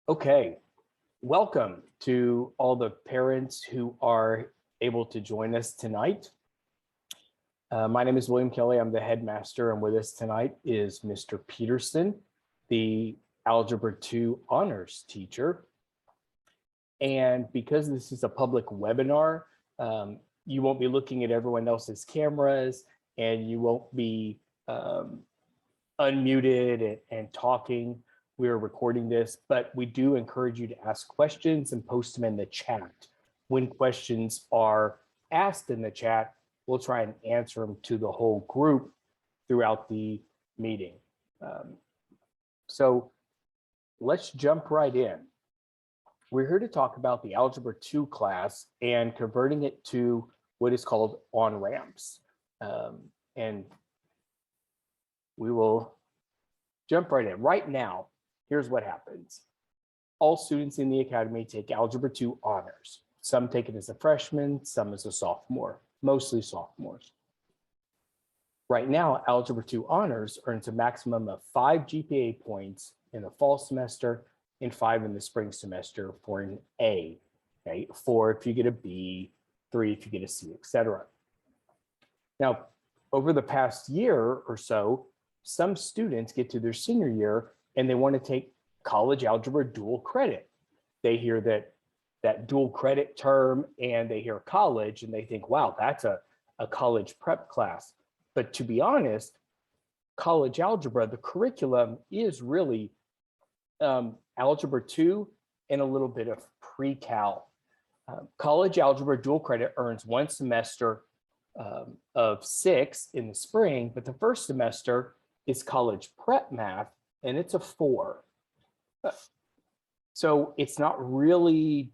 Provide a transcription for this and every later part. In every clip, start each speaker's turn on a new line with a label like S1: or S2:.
S1: Okay, welcome to all the parents who are able to join us tonight. My name is William Kelly. I'm the headmaster, and with us tonight is Mr. Peterson, the Algebra 2 honors teacher. And because this is a public webinar, you won't be looking at everyone else's cameras, and you won't be unmuted and talking. We're recording this, but we do encourage you to ask questions and post them in the chat. When questions are asked in the chat, we'll try and answer them to the whole group throughout the meeting. So let's jump right in. We're here to talk about the Algebra 2 class and converting it to what is called OnRamps. And we will jump right in. Right now, here's what happens. All students in the academy take Algebra 2 honors. Some take it as a freshman, some as a sophomore, mostly sophomores. Right now, Algebra 2 honors earns a maximum of 5 GPA points in the fall semester and 5 in the spring semester for an A. Okay, 4 if you get a B, 3 if you get a C, etc. Now, over the past year or so, some students get to their senior year and they want to take college algebra dual credit. They hear that dual credit term and they hear college and they think, wow, that's a college prep class. But to be honest, college algebra, the curriculum is really Algebra 2 and a little bit of pre-cal. College algebra dual credit earns one semester of 6 in the spring, but the first semester is college prep math and it's a 4. So it's not really,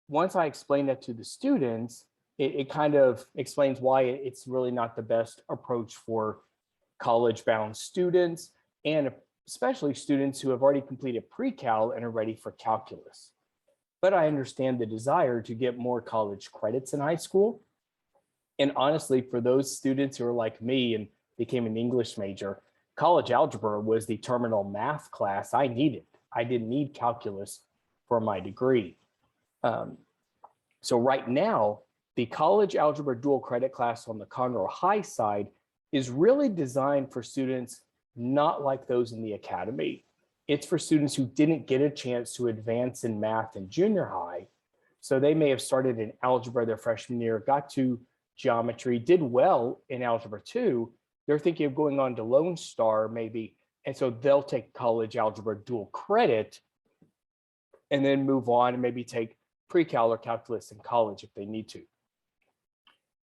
S1: once I explain that to the students, it kind of explains why it's really not the best approach for college-bound students, and especially students who have already completed pre-cal and are ready for calculus. But I understand the desire to get more college credits in high school. And honestly, for those students who are like me and became an English major, college algebra was the terminal math class I needed. I didn't need calculus for my degree. So right now, the college algebra dual credit class on the Conroe High side is really designed for students not like those in the academy. It's for students who didn't get a chance to advance in math in junior high. So they may have started in algebra their freshman year, got to geometry, did well in Algebra 2. They're thinking of going on to Lone Star maybe, and so they'll take college algebra dual credit and then move on and maybe take pre-cal or calculus in college if they need to.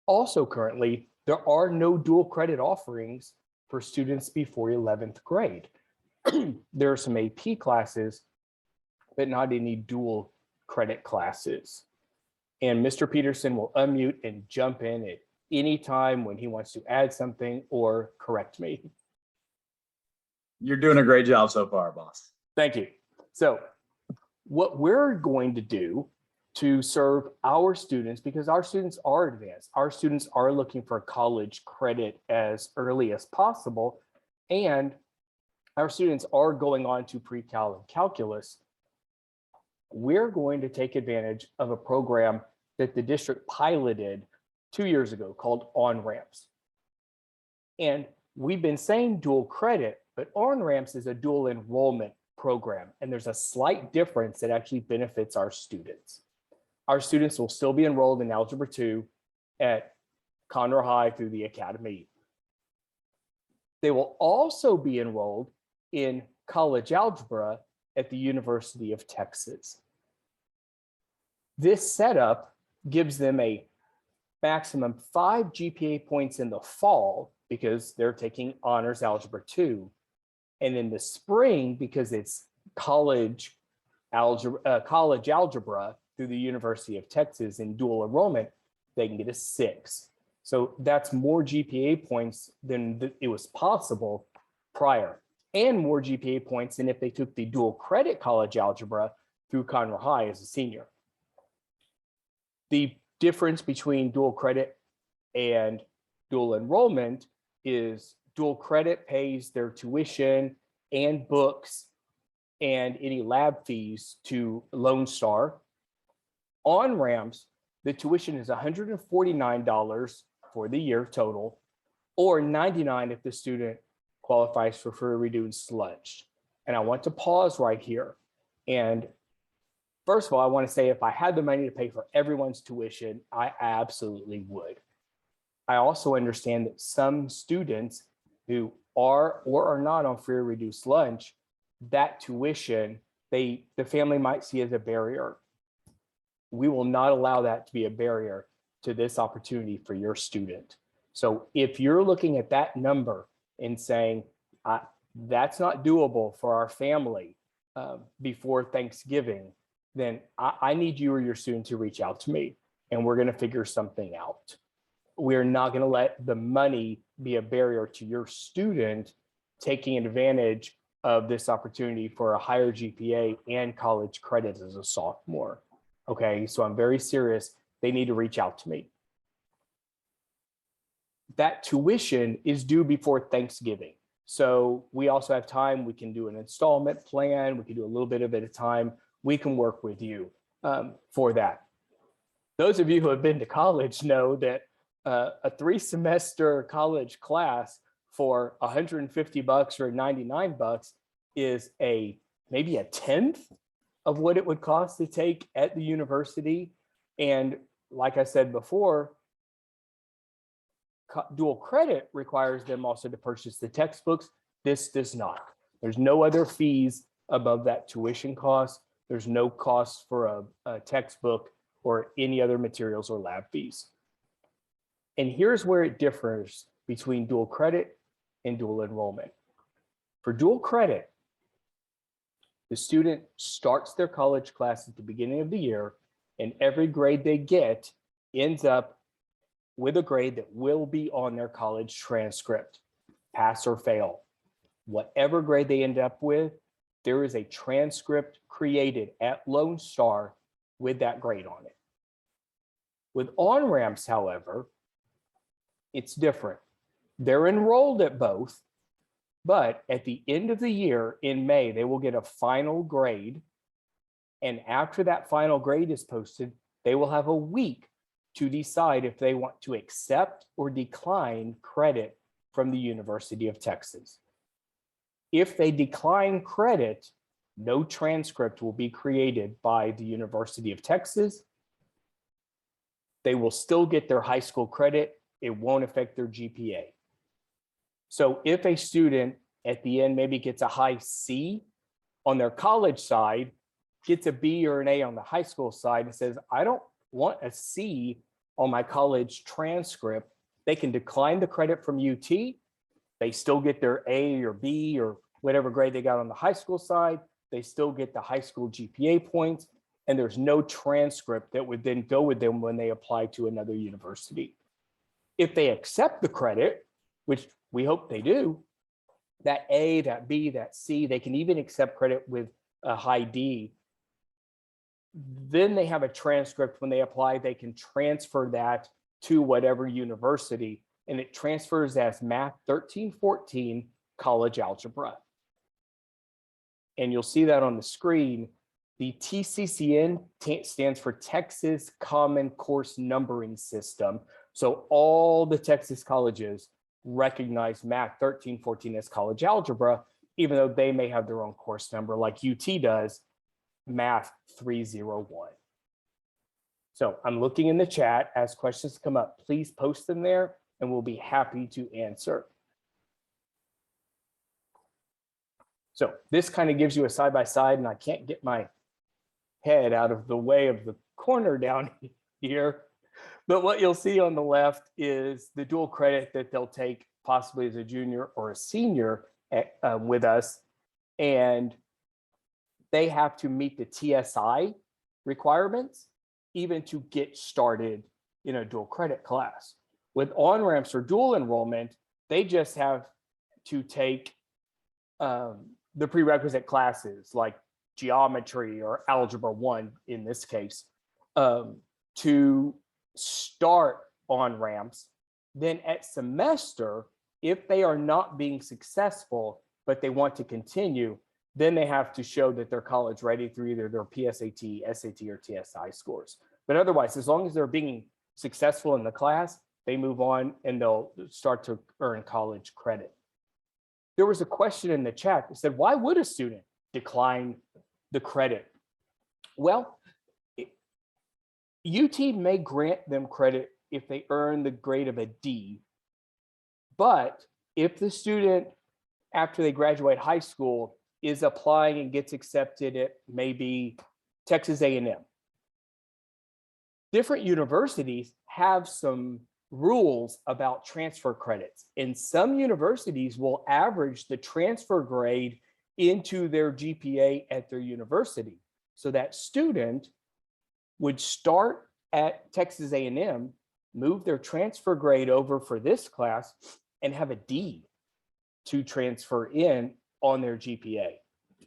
S1: Also currently, there are no dual credit offerings for students before 11th grade. There are some AP classes, but not any dual credit classes. And Mr. Peterson will unmute and jump in at any time when he wants to add something or correct me.
S2: You're doing a great job so far, boss.
S1: Thank you. So what we're going to do to serve our students, because our students are advanced, our students are looking for college credit as early as possible, and our students are going on to pre-cal and calculus, we're going to take advantage of a program that the district piloted 2 years ago called OnRamps. And we've been saying dual credit, but OnRamps is a dual enrollment program, and there's a slight difference that actually benefits our students. Our students will still be enrolled in Algebra 2 at Conroe High through the academy. They will also be enrolled in college algebra at the University of Texas. This setup gives them a maximum 5 GPA points in the fall because they're taking honors algebra 2. And in the spring, because it's college algebra through the University of Texas in dual enrollment, they can get a 6. So that's more GPA points than it was possible prior, and more GPA points than if they took the dual credit college algebra through Conroe High as a senior. The difference between dual credit and dual enrollment is dual credit pays their tuition and books and any lab fees to Lone Star. OnRamps, the tuition is $149 for the year total, or $99 if the student qualifies for free reduced lunch. And I want to pause right here. And first of all, I want to say if I had the money to pay for everyone's tuition, I absolutely would. I also understand that some students who are or are not on free or reduced lunch, that tuition, the family might see as a barrier. We will not allow that to be a barrier to this opportunity for your student. So if you're looking at that number and saying, that's not doable for our family before Thanksgiving, then I need you or your student to reach out to me, and we're going to figure something out. We're not going to let the money be a barrier to your student taking advantage of this opportunity for a higher GPA and college credits as a sophomore. Okay, so I'm very serious. They need to reach out to me. That tuition is due before Thanksgiving. So we also have time. We can do an installment plan. We can do a little bit of it at a time. We can work with you for that. Those of you who have been to college know that a 3-semester college class for $150 or $99 is maybe a tenth of what it would cost to take at the university. And like I said before, dual credit requires them also to purchase the textbooks. This does not. There's no other fees above that tuition cost. There's no cost for a textbook or any other materials or lab fees. And here's where it differs between dual credit and dual enrollment. For dual credit, the student starts their college class at the beginning of the year, and every grade they get ends up with a grade that will be on their college transcript, pass or fail. Whatever grade they end up with, there is a transcript created at Lone Star with that grade on it. With OnRamps, however, it's different. They're enrolled at both, but at the end of the year in May, they will get a final grade. And after that final grade is posted, they will have a week to decide if they want to accept or decline credit from the University of Texas. If they decline credit, no transcript will be created by the University of Texas. They will still get their high school credit. It won't affect their GPA. So if a student at the end maybe gets a high C on their college side, gets a B or an A on the high school side and says, I don't want a C on my college transcript, they can decline the credit from UT. They still get their A or B or whatever grade they got on the high school side. They still get the high school GPA points, and there's no transcript that would then go with them when they apply to another university. If they accept the credit, which we hope they do, that A, that B, that C, they can even accept credit with a high D. Then they have a transcript when they apply, they can transfer that to whatever university, and it transfers as Math 1314 College Algebra. And you'll see that on the screen. The TCCN stands for Texas Common Course Numbering System. So all the Texas colleges recognize Math 1314 as College Algebra, even though they may have their own course number like UT does, Math 301. So I'm looking in the chat. As questions come up, please post them there and we'll be happy to answer. So this kind of gives you a side-by-side, and I can't get my head out of the way of the corner down here. But what you'll see on the left is the dual credit that they'll take possibly as a junior or a senior with us. And they have to meet the TSI requirements even to get started in a dual credit class. With OnRamps or dual enrollment, they just have to take the prerequisite classes like geometry or algebra 1 in this case to start OnRamps. Then at semester, if they are not being successful, but they want to continue, then they have to show that they're college ready through either their PSAT, SAT, or TSI scores. But otherwise, as long as they're being successful in the class, they move on and they'll start to earn college credit. There was a question in the chat that said, why would a student decline the credit? Well, UT may grant them credit if they earn the grade of a D, but if the student, after they graduate high school, is applying and gets accepted at maybe Texas A&M, different universities have some rules about transfer credits, and some universities will average the transfer grade into their GPA at their university. So that student would start at Texas A&M, move their transfer grade over for this class, and have a D to transfer in on their GPA.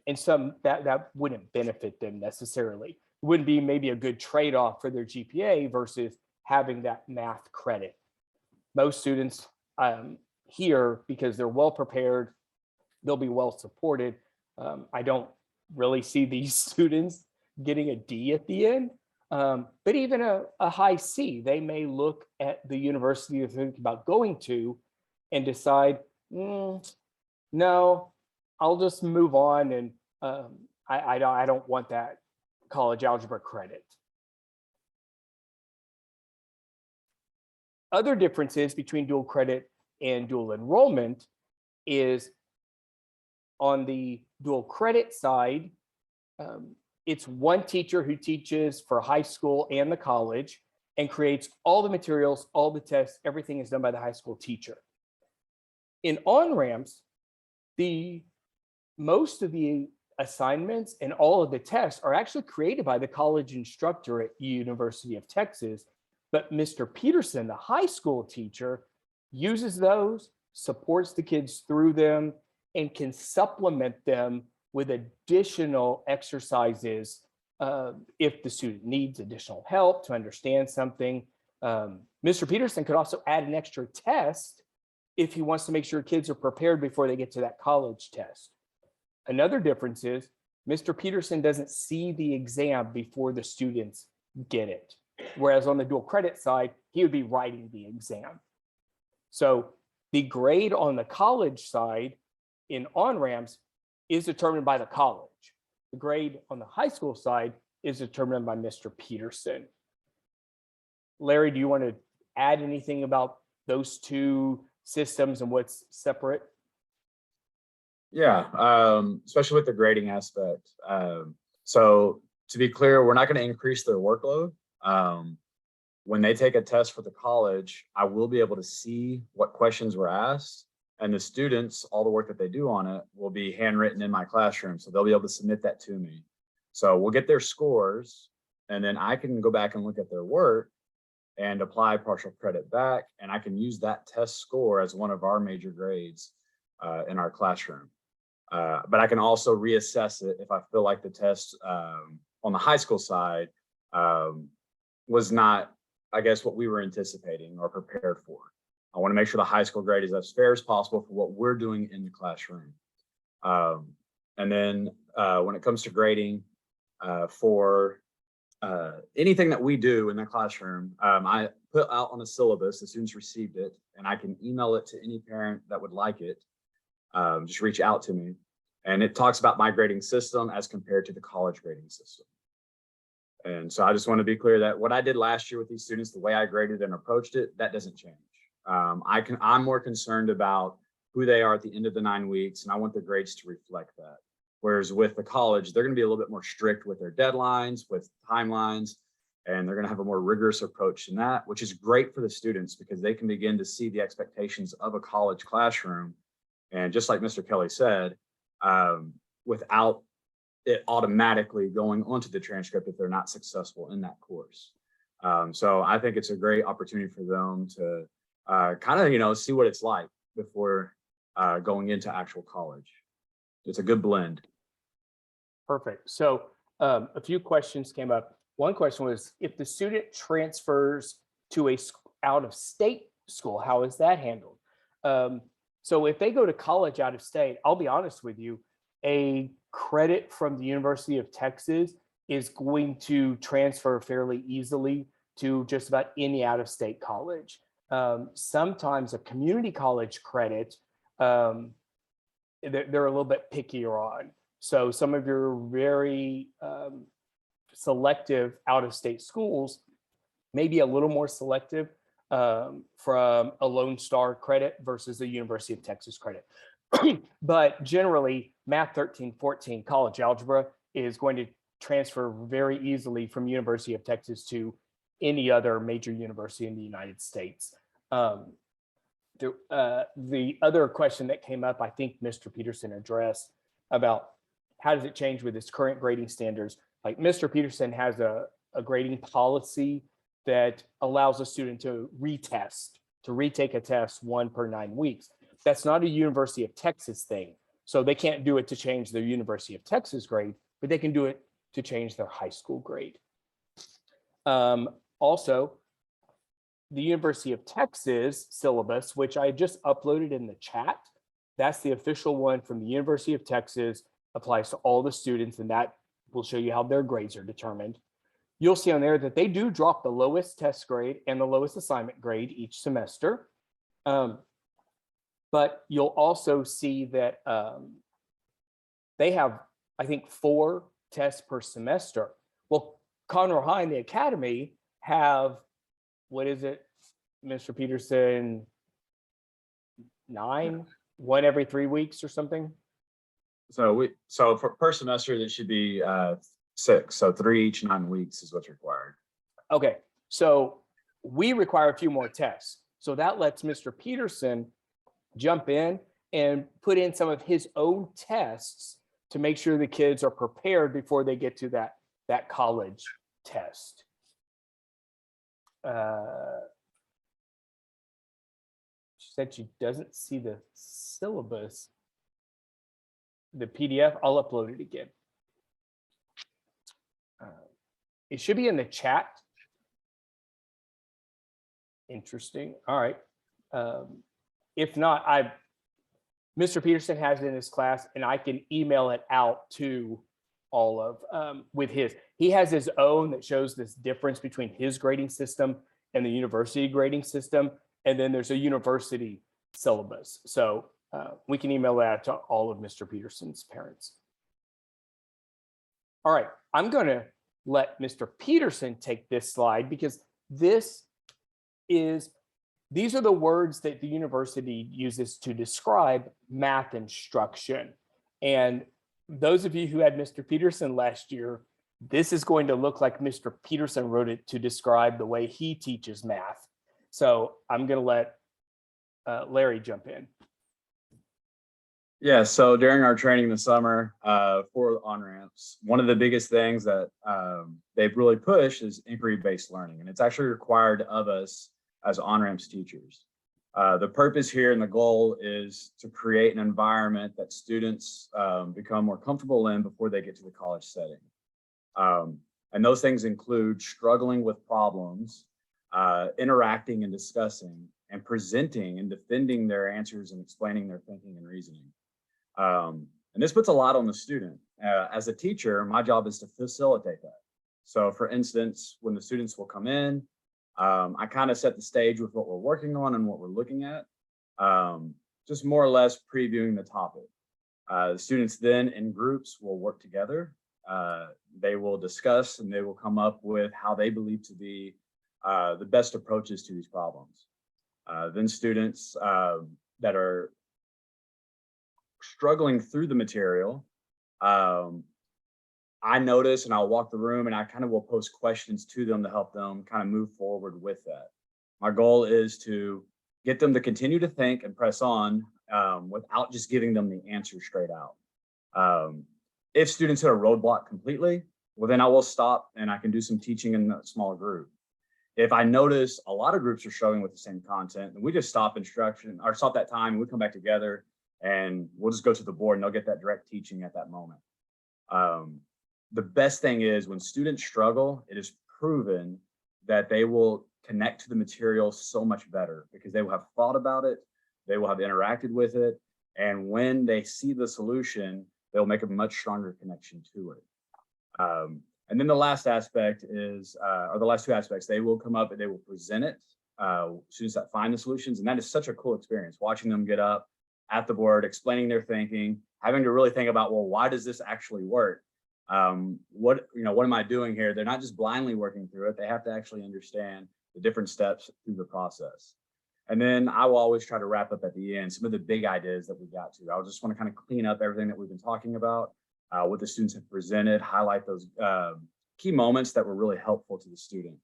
S1: And some that wouldn't benefit them necessarily. It wouldn't be maybe a good trade-off for their GPA versus having that math credit. Most students here, because they're well prepared, they'll be well supported. I don't really see these students getting a D at the end, but even a high C, they may look at the university they're thinking about going to and decide, no, I'll just move on, and I don't want that college algebra credit. Other differences between dual credit and dual enrollment is on the dual credit side, it's one teacher who teaches for high school and the college and creates all the materials, all the tests, everything is done by the high school teacher. In OnRamps, most of the assignments and all of the tests are actually created by the college instructor at University of Texas, but Mr. Peterson, the high school teacher, uses those, supports the kids through them, and can supplement them with additional exercises if the student needs additional help to understand something. Mr. Peterson could also add an extra test if he wants to make sure kids are prepared before they get to that college test. Another difference is Mr. Peterson doesn't see the exam before the students get it. Whereas on the dual credit side, he would be writing the exam. So the grade on the college side in OnRamps is determined by the college. The grade on the high school side is determined by Mr. Peterson. Larry, do you want to add anything about those two systems and what's separate?
S2: Yeah, especially with the grading aspect. So to be clear, we're not going to increase their workload. When they take a test for the college, I will be able to see what questions were asked, and the students, all the work that they do on it will be handwritten in my classroom. So they'll be able to submit that to me. So we'll get their scores, and then I can go back and look at their work and apply partial credit back. And I can use that test score as one of our major grades in our classroom. But I can also reassess it if I feel like the test on the high school side was not, I guess, what we were anticipating or prepared for. I want to make sure the high school grade is as fair as possible for what we're doing in the classroom. And then when it comes to grading for anything that we do in the classroom, I put out on a syllabus, the students received it, and I can email it to any parent that would like it. Just reach out to me. And it talks about my grading system as compared to the college grading system. And so I just want to be clear that what I did last year with these students, the way I graded and approached it, that doesn't change. I'm more concerned about who they are at the end of the 9 weeks, and I want the grades to reflect that. Whereas with the college, they're going to be a little bit more strict with their deadlines, with timelines, and they're going to have a more rigorous approach than that, which is great for the students because they can begin to see the expectations of a college classroom. And just like Mr. Kelly said, without it automatically going onto the transcript if they're not successful in that course. So I think it's a great opportunity for them to kind of, see what it's like before going into actual college. It's a good blend.
S1: Perfect. So a few questions came up. One question was, if the student transfers to a out-of-state school, how is that handled? So if they go to college out of state, I'll be honest with you, a credit from the University of Texas is going to transfer fairly easily to just about any out-of-state college. Sometimes a community college credit, they're a little bit pickier on. So some of your very selective out-of-state schools may be a little more selective from a Lone Star credit versus the University of Texas credit. But generally, Math 1314 college algebra is going to transfer very easily from University of Texas to any other major university in the United States. The other question that came up, I think Mr. Peterson addressed about how does it change with its current grading standards. Like Mr. Peterson has a grading policy that allows a student to retake a test 1 per 9 weeks. That's not a University of Texas thing. So they can't do it to change their University of Texas grade, but they can do it to change their high school grade. Also, the University of Texas syllabus, which I just uploaded in the chat, that's the official one from the University of Texas, applies to all the students, and that will show you how their grades are determined. You'll see on there that they do drop the lowest test grade and the lowest assignment grade each semester. But you'll also see that they have, I think, 4 tests per semester. Well, Conroe High and the Academy have, what is it, Mr. Peterson, 9, 1 every 3 weeks or something?
S2: So for per semester, this should be 6. So 3 each 9 weeks is what's required.
S1: Okay, so we require a few more tests. So that lets Mr. Peterson jump in and put in some of his own tests to make sure the kids are prepared before they get to that college test. She said she doesn't see the syllabus, the PDF. I'll upload it again. It should be in the chat. Interesting. All right. If not, Mr. Peterson has it in his class, and I can email it out to all of with his. He has his own that shows this difference between his grading system and the university grading system, and then there's a university syllabus. So we can email that to all of Mr. Peterson's parents. All right, I'm going to let Mr. Peterson take this slide because these are the words that the university uses to describe math instruction. And those of you who had Mr. Peterson last year, this is going to look like Mr. Peterson wrote it to describe the way he teaches math. So I'm going to let Larry jump in.
S2: Yeah, so during our training this summer for OnRamps, one of the biggest things that they've really pushed is inquiry-based learning. And it's actually required of us as OnRamps teachers. The purpose here and the goal is to create an environment that students become more comfortable in before they get to the college setting. And those things include struggling with problems, interacting and discussing, and presenting and defending their answers and explaining their thinking and reasoning. And this puts a lot on the student. As a teacher, my job is to facilitate that. So for instance, when the students will come in, I kind of set the stage with what we're working on and what we're looking at, just more or less previewing the topic. The students then in groups will work together. They will discuss and they will come up with how they believe to be the best approaches to these problems. Then students that are struggling through the material, I notice and I'll walk the room and I kind of will pose questions to them to help them kind of move forward with that. My goal is to get them to continue to think and press on without just giving them the answer straight out. If students hit a roadblock completely, well, then I will stop and I can do some teaching in a smaller group. If I notice a lot of groups are struggling with the same content, then we just stop instruction or stop that time and we come back together and we'll just go to the board and they'll get that direct teaching at that moment. The best thing is when students struggle, it is proven that they will connect to the material so much better because they will have thought about it, they will have interacted with it, and when they see the solution, they'll make a much stronger connection to it. And then the last aspect is, or the last two aspects, they will come up and they will present it. Students that find the solutions, and that is such a cool experience, watching them get up at the board, explaining their thinking, having to really think about, well, why does this actually work? What am I doing here? They're not just blindly working through it. They have to actually understand the different steps through the process. And then I will always try to wrap up at the end some of the big ideas that we got to. I just want to kind of clean up everything that we've been talking about, what the students have presented, highlight those key moments that were really helpful to the student.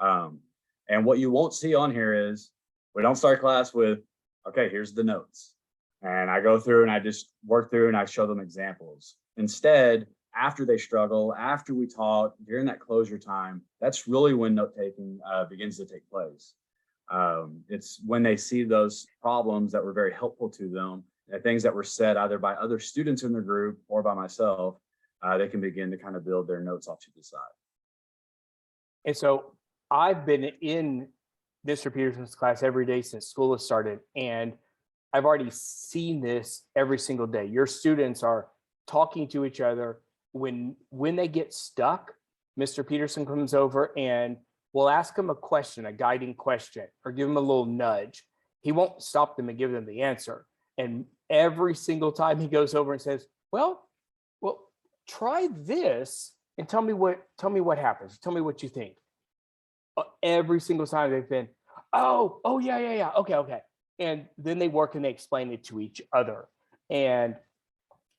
S2: And what you won't see on here is we don't start class with, okay, here's the notes. And I go through and I just work through and I show them examples. Instead, after they struggle, after we talk, during that closure time, that's really when note taking begins to take place. It's when they see those problems that were very helpful to them, and things that were said either by other students in the group or by myself, they can begin to kind of build their notes off to the side.
S1: And so I've been in Mr. Peterson's class every day since school has started, and I've already seen this every single day. Your students are talking to each other. When they get stuck, Mr. Peterson comes over and we'll ask them a question, a guiding question, or give them a little nudge. He won't stop them and give them the answer. And every single time he goes over and says, well, try this and tell me what happens. Tell me what you think. Every single time they've been, oh, yeah. Okay. And then they work and they explain it to each other. And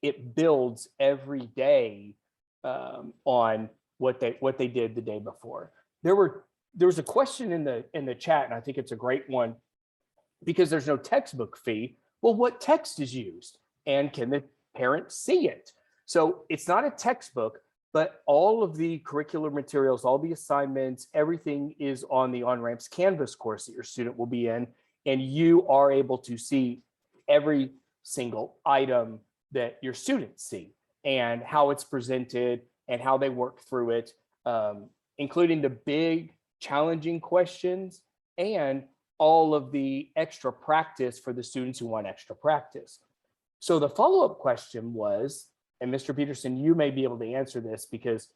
S1: it builds every day on what they did the day before. There was a question in the chat, and I think it's a great one, because there's no textbook fee. Well, what text is used, and can the parent see it? So it's not a textbook, but all of the curricular materials, all the assignments, everything is on the OnRamps Canvas course that your student will be in, and you are able to see every single item that your students see and how it's presented and how they work through it, including the big challenging questions and all of the extra practice for the students who want extra practice. So the follow-up question was, and Mr. Peterson, you may be able to answer this because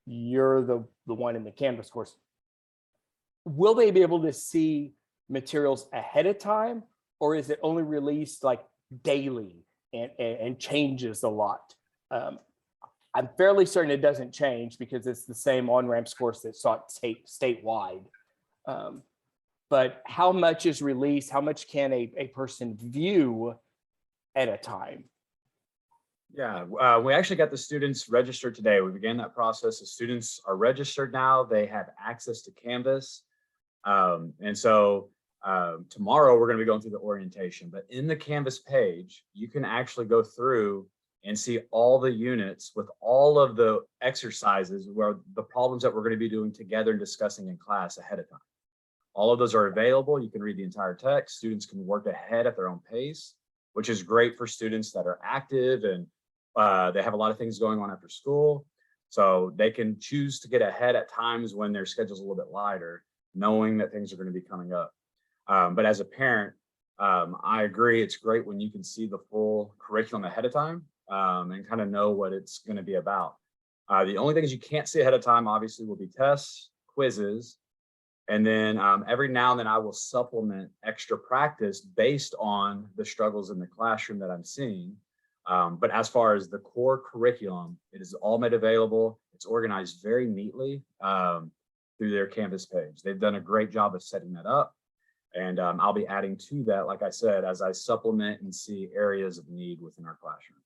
S1: you're the one in the Canvas course. Will they be able to see materials ahead of time, or is it only released like daily and changes a lot? I'm fairly certain it doesn't change because it's the same OnRamps course that's taught statewide. But how much is released? How much can a person view at a time?
S2: Yeah, we actually got the students registered today. We began that process. The students are registered now. They have access to Canvas. And so tomorrow we're going to be going through the orientation, but in the Canvas page, you can actually go through and see all the units with all of the exercises where the problems that we're going to be doing together and discussing in class ahead of time. All of those are available. You can read the entire text. Students can work ahead at their own pace, which is great for students that are active and they have a lot of things going on after school. So they can choose to get ahead at times when their schedule's a little bit lighter, knowing that things are going to be coming up. But as a parent, I agree, it's great when you can see the full curriculum ahead of time and kind of know what it's going to be about. The only things you can't see ahead of time, obviously, will be tests, quizzes, and then every now and then I will supplement extra practice based on the struggles in the classroom that I'm seeing. But as far as the core curriculum, it is all made available. It's organized very neatly through their Canvas page. They've done a great job of setting that up. And I'll be adding to that, like I said, as I supplement and see areas of need within our classroom.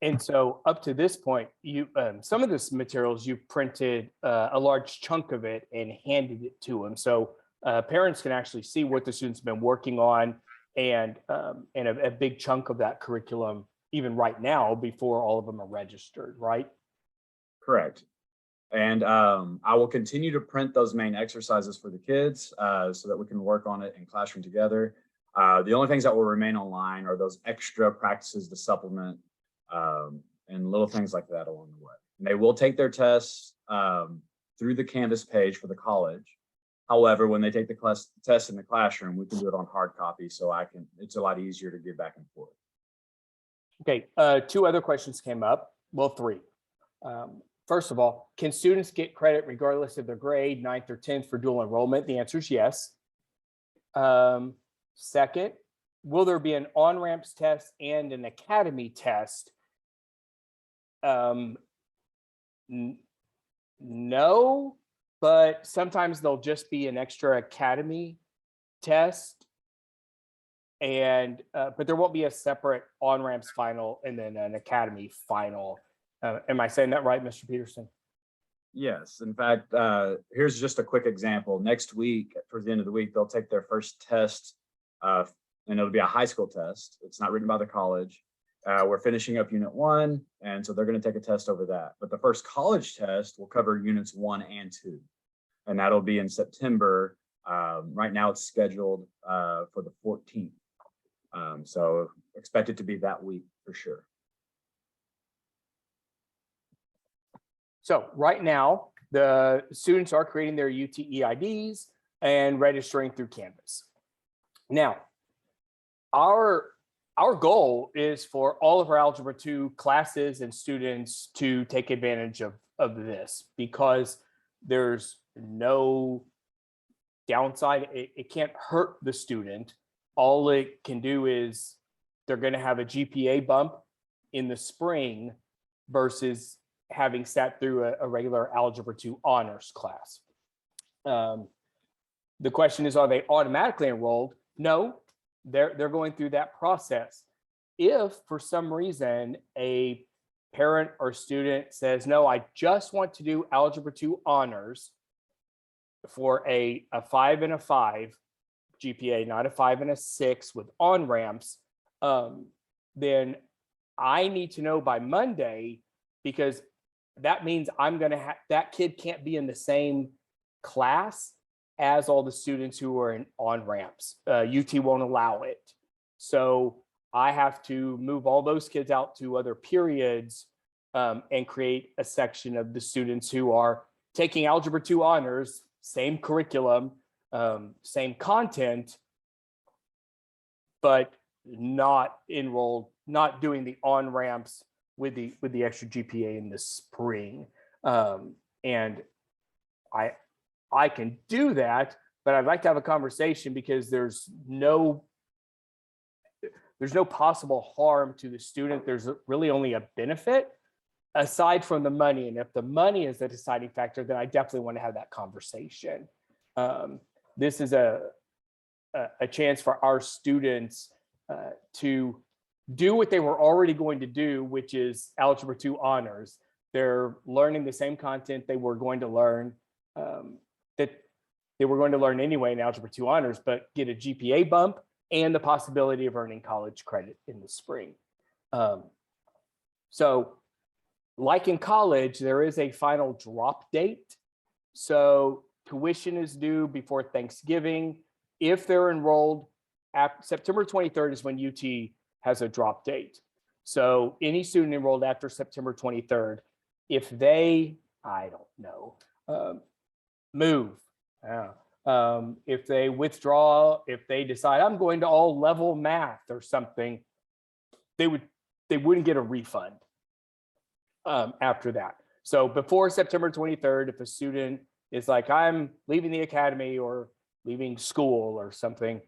S1: And so up to this point, you some of this materials you printed a large chunk of it and handed it to them. So parents can actually see what the students have been working on and a big chunk of that curriculum even right now before all of them are registered, right?
S2: Correct. And I will continue to print those main exercises for the kids so that we can work on it in classroom together. The only things that will remain online are those extra practices to supplement and little things like that along the way. And they will take their tests through the Canvas page for the college. However, when they take the test in the classroom, we can do it on hard copy, so it's a lot easier to get back and forth.
S1: Okay, two other questions came up. Well, three. First of all, can students get credit regardless of their grade, 9th or 10th for dual enrollment? The answer is yes. Second, will there be an OnRamps test and an academy test? No, but sometimes there'll just be an extra academy test. And but there won't be a separate OnRamps final and then an academy final. Am I saying that right, Mr. Peterson?
S2: Yes, in fact, here's just a quick example. Next week, towards the end of the week, they'll take their first test, and it'll be a high school test. It's not written by the college. We're finishing up unit 1, and so they're going to take a test over that. But the first college test will cover units 1 and 2, and that'll be in September. Right now, it's scheduled for the 14th. So expect it to be that week for sure.
S1: So right now, the students are creating their UTE-IDs and registering through Canvas. Now, our goal is for all of our Algebra 2 classes and students to take advantage of this, because there's no downside. It can't hurt the student. All it can do is they're going to have a GPA bump in the spring versus having sat through a regular Algebra 2 honors class. The question is, are they automatically enrolled? No, they're going through that process. If for some reason a parent or student says, no, I just want to do Algebra 2 honors for a 5 and a 5 GPA, not a 5 and a 6 with OnRamps, then I need to know by Monday, because that means I'm going to have, that kid can't be in the same class as all the students who are in OnRamps. UT won't allow it. So I have to move all those kids out to other periods and create a section of the students who are taking Algebra 2 honors, same curriculum, same content, but not enrolled, not doing the OnRamps with the extra GPA in the spring. And I can do that, but I'd like to have a conversation, because there's no possible harm to the student. There's really only a benefit aside from the money. And if the money is the deciding factor, then I definitely want to have that conversation. This is a chance for our students to do what they were already going to do, which is Algebra 2 honors. They're learning the same content they were going to learn, that they were going to learn anyway in Algebra 2 honors, but get a GPA bump and the possibility of earning college credit in the spring. So like in college, there is a final drop date. So tuition is due before Thanksgiving. If they're enrolled, September 23rd is when UT has a drop date. So any student enrolled after September 23rd, if they, I don't know, move, if they withdraw, if they decide I'm going to all level math or something, they wouldn't get a refund after that. So before September 23rd, if a student is like, I'm leaving the academy or leaving school or something,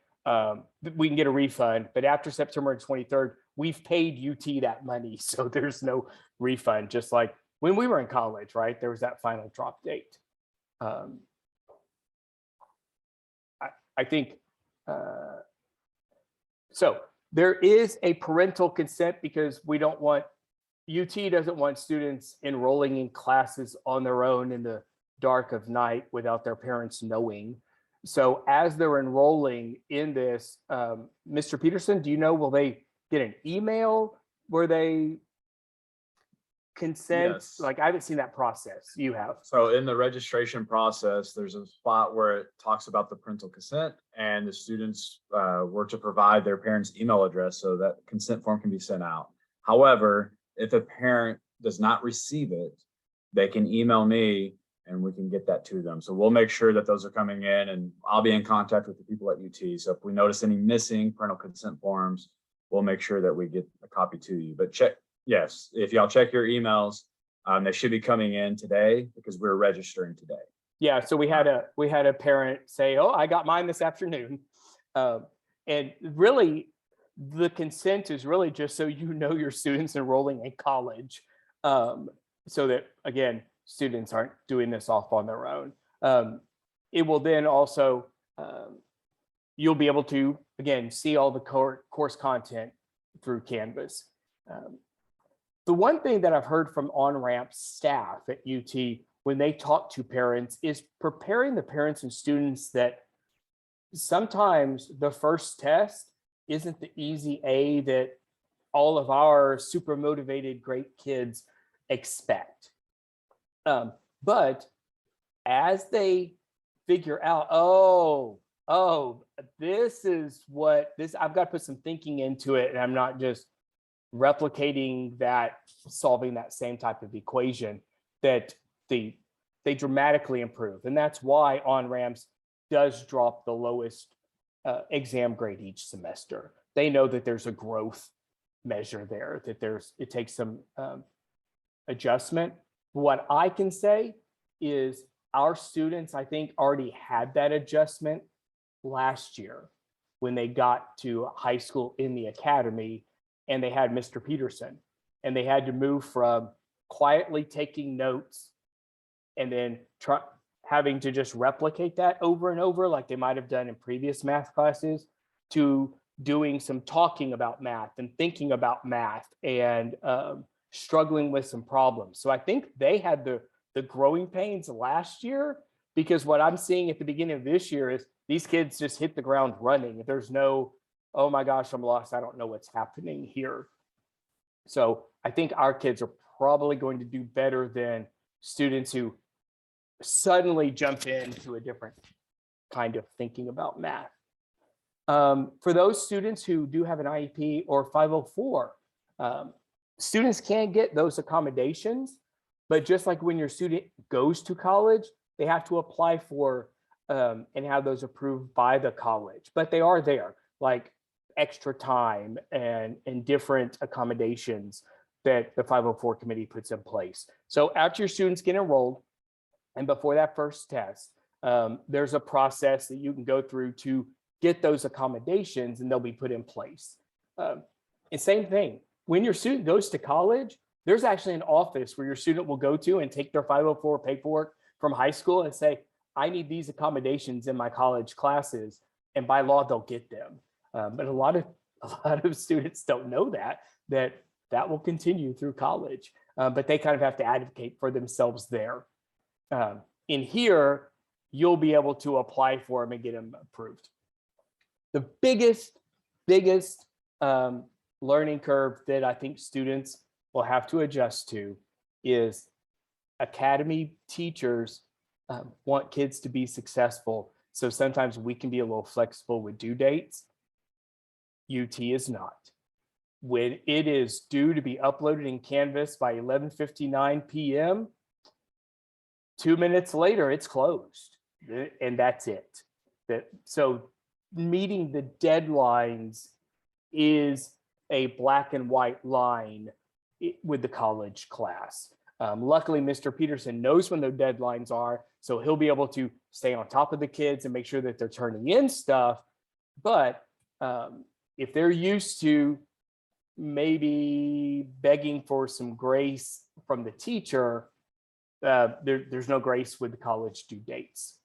S1: we can get a refund. But after September 23rd, we've paid UT that money, so there's no refund. Just like when we were in college, right? There was that final drop date. I think so. There is a parental consent, because we don't want, UT doesn't want students enrolling in classes on their own in the dark of night without their parents knowing. So as they're enrolling in this, Mr. Peterson, do you know, will they get an email where they consent?
S2: Yes.
S1: Like, I haven't seen that process. You have.
S2: So in the registration process, there's a spot where it talks about the parental consent, and the students were to provide their parents' email address so that consent form can be sent out. However, if a parent does not receive it, they can email me and we can get that to them. So we'll make sure that those are coming in, and I'll be in contact with the people at UT. So if we notice any missing parental consent forms, we'll make sure that we get a copy to you. But yes, if y'all check your emails, they should be coming in today because we're registering today.
S1: Yeah, so we had a parent say, "Oh, I got mine this afternoon," and really, the consent is really just so you know your students enrolling in college, so that again, students aren't doing this off on their own. It will then also you'll be able to again see all the course content through Canvas. The one thing that I've heard from OnRamps staff at UT when they talk to parents is preparing the parents and students that sometimes the first test isn't the easy A that all of our super motivated great kids expect. But as they figure out, this is what this, I've got to put some thinking into it, and I'm not just replicating that, solving that same type of equation, that they dramatically improve. And that's why OnRamps does drop the lowest exam grade each semester. They know that there's a growth measure there, that it takes some adjustment. What I can say is our students, I think, already had that adjustment last year when they got to high school in the academy and they had Mr. Peterson, and they had to move from quietly taking notes and then having to just replicate that over and over like they might have done in previous math classes, to doing some talking about math and thinking about math and struggling with some problems. So I think they had the growing pains last year, because what I'm seeing at the beginning of this year is these kids just hit the ground running. There's no, oh my gosh, I'm lost, I don't know what's happening here. So I think our kids are probably going to do better than students who suddenly jump into a different kind of thinking about math. For those students who do have an IEP or 504, students can get those accommodations, but just like when your student goes to college, they have to apply for and have those approved by the college, but they are there, like extra time and different accommodations that the 504 committee puts in place. So after your students get enrolled and before that first test, there's a process that you can go through to get those accommodations, and they'll be put in place. And same thing, when your student goes to college, there's actually an office where your student will go to and take their 504 paperwork from high school and say, I need these accommodations in my college classes, and by law they'll get them. But a lot of students don't know that will continue through college, but they kind of have to advocate for themselves there. In here, you'll be able to apply for them and get them approved. The biggest learning curve that I think students will have to adjust to is academy teachers want kids to be successful. So sometimes we can be a little flexible with due dates. UT is not. When it is due to be uploaded in Canvas by 11:59 p.m., 2 minutes later, it's closed, and that's it. So meeting the deadlines is a black and white line with the college class. Luckily, Mr. Peterson knows when their deadlines are, so he'll be able to stay on top of the kids and make sure that they're turning in stuff. But if they're used to maybe begging for some grace from the teacher, there's no grace with the college due dates.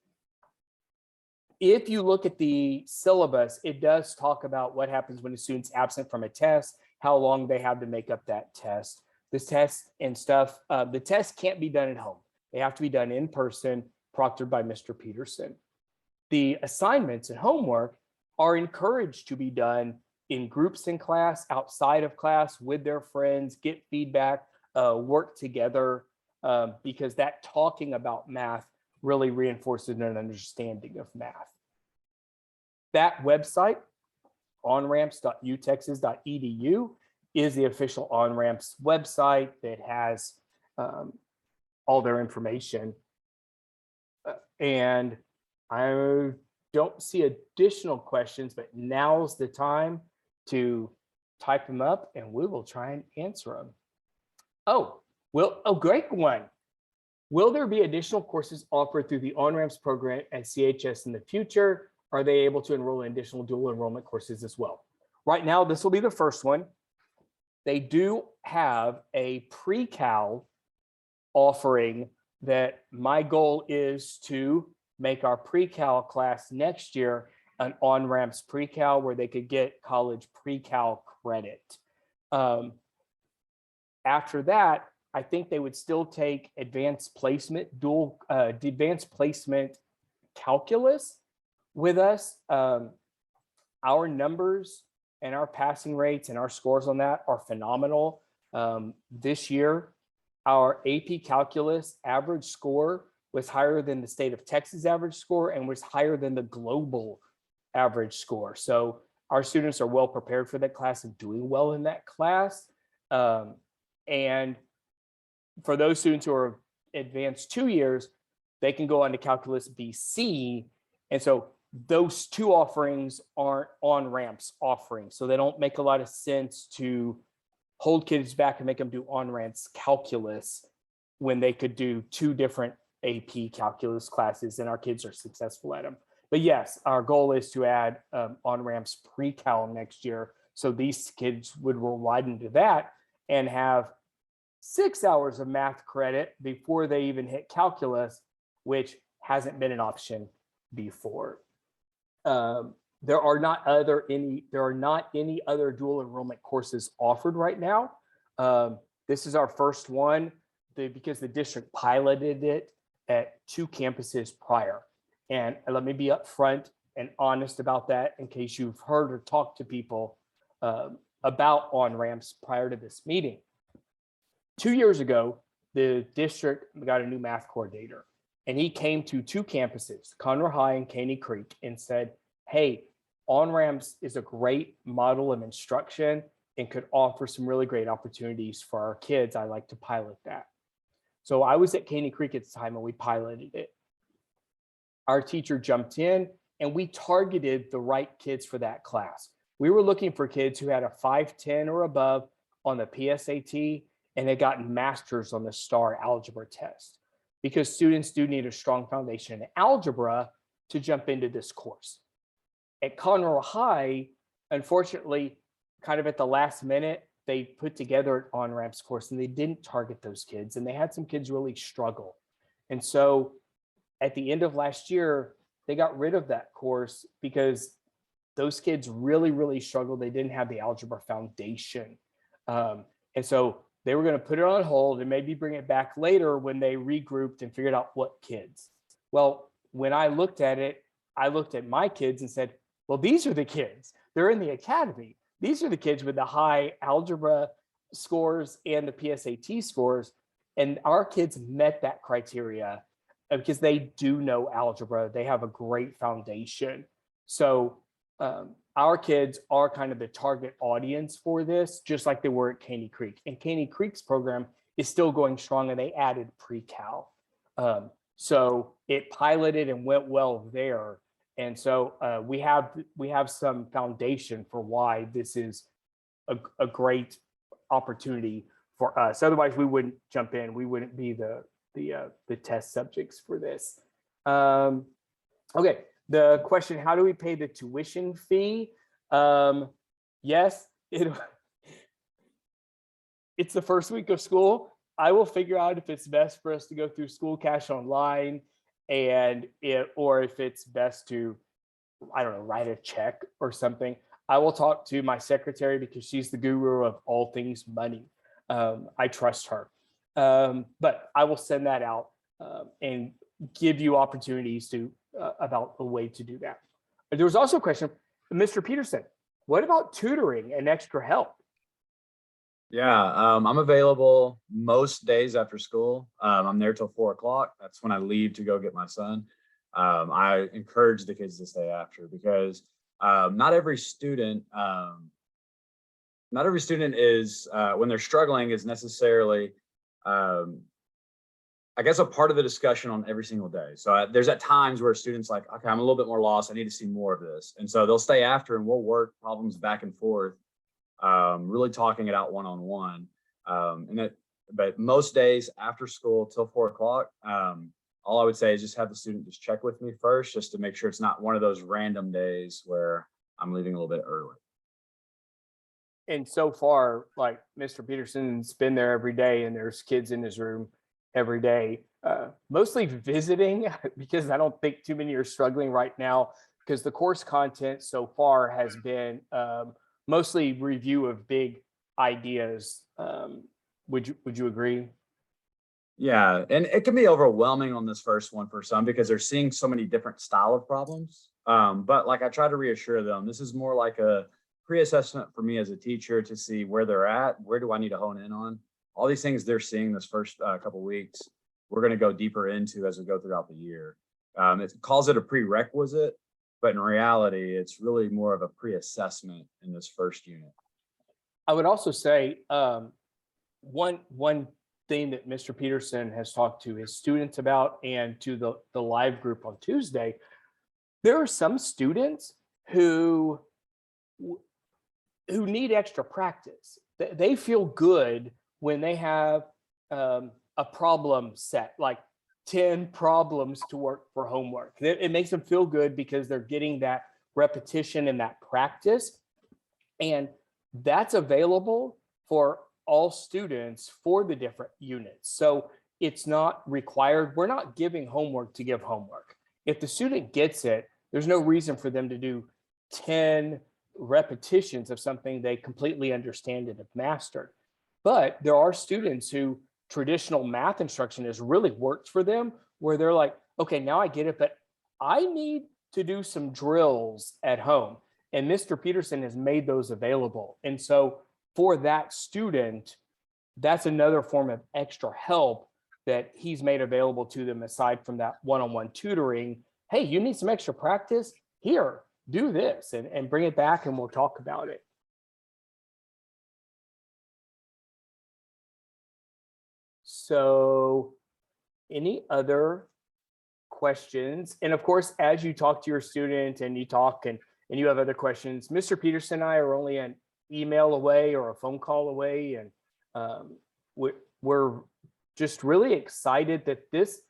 S1: If you look at the syllabus, it does talk about what happens when a student's absent from a test, how long they have to make up that test. This test and stuff, the test can't be done at home. They have to be done in person, proctored by Mr. Peterson. The assignments and homework are encouraged to be done in groups in class, outside of class, with their friends, get feedback, work together, because that talking about math really reinforces an understanding of math. That website, onramps.utexas.edu, is the official OnRamps website that has all their information. And I don't see additional questions, but now's the time to type them up and we will try and answer them. Great one. Will there be additional courses offered through the OnRamps program at CHS in the future? Are they able to enroll in additional dual enrollment courses as well? Right now, this will be the first one. They do have a pre-cal offering that my goal is to make our pre-cal class next year an OnRamps pre-cal where they could get college pre-cal credit. After that, I think they would still take advanced placement, advanced placement calculus with us. Our numbers and our passing rates and our scores on that are phenomenal. This year, our AP calculus average score was higher than the state of Texas average score and was higher than the global average score. So our students are well prepared for that class and doing well in that class. And for those students who are advanced 2 years, they can go on to calculus BC. And so those two offerings aren't OnRamps offerings. So they don't make a lot of sense to hold kids back and make them do OnRamps calculus when they could do two different AP calculus classes and our kids are successful at them. But yes, our goal is to add OnRamps pre-cal next year. So these kids would roll right into that and have 6 hours of math credit before they even hit calculus, which hasn't been an option before. There are not any other dual enrollment courses offered right now. This is our first one because the district piloted it at 2 campuses prior. And let me be upfront and honest about that in case you've heard or talked to people about OnRamps prior to this meeting. 2 years ago, the district got a new math coordinator and he came to 2 campuses, Conroe High and Caney Creek, and said, hey, OnRamps is a great model of instruction and could offer some really great opportunities for our kids. I like to pilot that. So I was at Caney Creek at the time and we piloted it. Our teacher jumped in and we targeted the right kids for that class. We were looking for kids who had a 510 or above on the PSAT and had gotten masters on the STAR algebra test, because students do need a strong foundation in algebra to jump into this course. At Conroe High, unfortunately, kind of at the last minute, they put together an OnRamps course and they didn't target those kids and they had some kids really struggle. And so at the end of last year, they got rid of that course because those kids really, really struggled. They didn't have the algebra foundation. And so they were going to put it on hold and maybe bring it back later when they regrouped and figured out what kids. Well, when I looked at it, I looked at my kids and said, well, these are the kids. They're in the academy. These are the kids with the high algebra scores and the PSAT scores. And our kids met that criteria because they do know algebra. They have a great foundation. So our kids are kind of the target audience for this, just like they were at Caney Creek. And Caney Creek's program is still going strong and they added pre-cal. So it piloted and went well there. And so we have some foundation for why this is a great opportunity for us. Otherwise, we wouldn't jump in. We wouldn't be the test subjects for this. Okay, the question: how do we pay the tuition fee? Yes, it's the first week of school. I will figure out if it's best for us to go through School Cash Online, or if it's best to, I don't know, write a check or something. I will talk to my secretary because she's the guru of all things money. I trust her. But I will send that out and give you opportunities to about a way to do that. But there was also a question, Mr. Peterson, what about tutoring and extra help?
S2: Yeah, I'm available most days after school. I'm there till 4 o'clock. That's when I leave to go get my son. I encourage the kids to stay after because not every student is when they're struggling is necessarily I guess a part of the discussion on every single day. So there's at times where students like, okay, I'm a little bit more lost. I need to see more of this. And so they'll stay after and we'll work problems back and forth really talking it out one-on-one. But most days after school till 4 o'clock, all I would say is just have the student just check with me first, just to make sure it's not one of those random days where I'm leaving a little bit early.
S1: And so far, like Mr. Peterson's been there every day and there's kids in his room every day, mostly visiting because I don't think too many are struggling right now because the course content so far has been mostly review of big ideas. Would you agree?
S2: Yeah, and it can be overwhelming on this first one for some because they're seeing so many different style of problems. But like I try to reassure them, this is more like a pre-assessment for me as a teacher to see where they're at, where do I need to hone in on. All these things they're seeing this first couple weeks, we're going to go deeper into as we go throughout the year. It calls it a prerequisite, but in reality, it's really more of a pre-assessment in this first unit.
S1: I would also say one thing that Mr. Peterson has talked to his students about and to the live group on Tuesday, there are some students who need extra practice. They feel good when they have a problem set, like 10 problems to work for homework. It makes them feel good because they're getting that repetition and that practice. And that's available for all students for the different units. So it's not required. We're not giving homework to give homework. If the student gets it, there's no reason for them to do 10 repetitions of something they completely understand and have mastered. But there are students who traditional math instruction has really worked for them, where they're like, okay, now I get it, but I need to do some drills at home. And Mr. Peterson has made those available. And so for that student, that's another form of extra help that he's made available to them aside from that one-on-one tutoring. Hey, you need some extra practice? Here, do this and bring it back and we'll talk about it. So any other questions? And of course, as you talk to your student and you talk and you have other questions, Mr. Peterson and I are only an email away or a phone call away. And we're just really excited that this,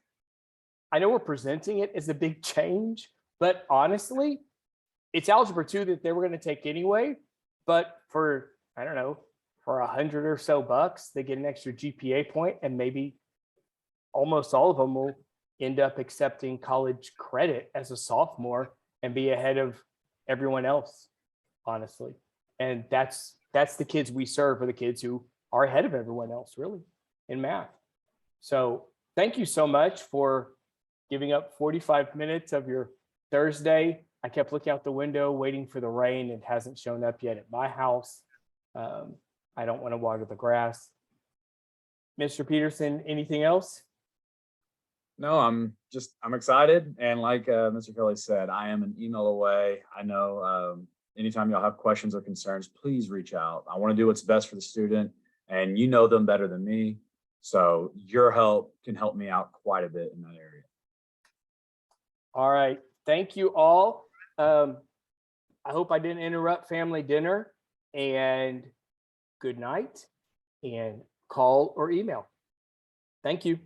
S1: I know we're presenting it as a big change, but honestly, it's Algebra 2 that they were going to take anyway. But for, I don't know, for $100 or so bucks, they get an extra GPA point, and maybe almost all of them will end up accepting college credit as a sophomore and be ahead of everyone else, honestly. And that's the kids we serve, are the kids who are ahead of everyone else, really, in math. So thank you so much for giving up 45 minutes of your Thursday. I kept looking out the window, waiting for the rain. It hasn't shown up yet at my house. I don't want to water the grass. Mr. Peterson, anything else?
S2: No, I'm excited. And like Mr. Kelly said, I am an email away. I know anytime y'all have questions or concerns, please reach out. I want to do what's best for the student, and you know them better than me. So your help can help me out quite a bit in that area.
S1: All right. Thank you all. I hope I didn't interrupt family dinner, and good night, and call or email. Thank you.